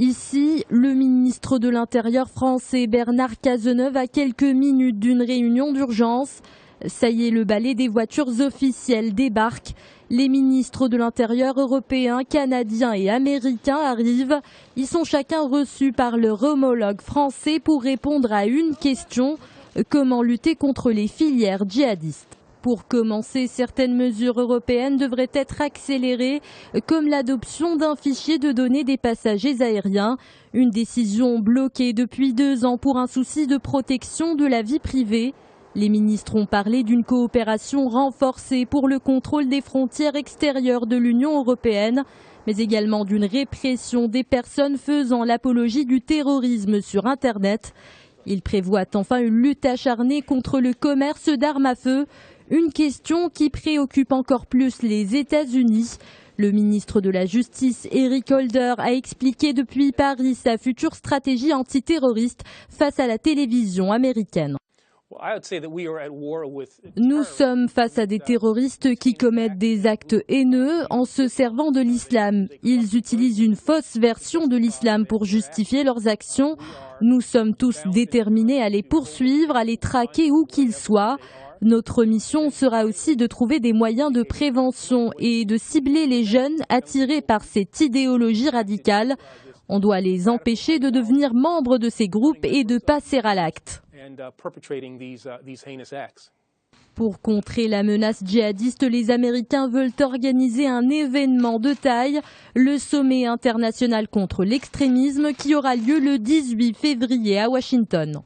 Ici, le ministre de l'Intérieur français Bernard Cazeneuve à quelques minutes d'une réunion d'urgence. Ça y est, le balai des voitures officielles débarque. Les ministres de l'Intérieur européens, canadiens et américains arrivent. Ils sont chacun reçus par leur homologue français pour répondre à une question: comment lutter contre les filières djihadistes? Pour commencer, certaines mesures européennes devraient être accélérées, comme l'adoption d'un fichier de données des passagers aériens. Une décision bloquée depuis 2 ans pour un souci de protection de la vie privée. Les ministres ont parlé d'une coopération renforcée pour le contrôle des frontières extérieures de l'Union européenne, mais également d'une répression des personnes faisant l'apologie du terrorisme sur Internet. Ils prévoient enfin une lutte acharnée contre le commerce d'armes à feu, une question qui préoccupe encore plus les États-Unis. Le ministre de la Justice, Eric Holder, a expliqué depuis Paris sa future stratégie antiterroriste face à la télévision américaine. Nous sommes face à des terroristes qui commettent des actes haineux en se servant de l'islam. Ils utilisent une fausse version de l'islam pour justifier leurs actions. Nous sommes tous déterminés à les poursuivre, à les traquer où qu'ils soient. Notre mission sera aussi de trouver des moyens de prévention et de cibler les jeunes attirés par cette idéologie radicale. On doit les empêcher de devenir membres de ces groupes et de passer à l'acte. Pour contrer la menace djihadiste, les Américains veulent organiser un événement de taille, le sommet international contre l'extrémisme qui aura lieu le 18 février à Washington.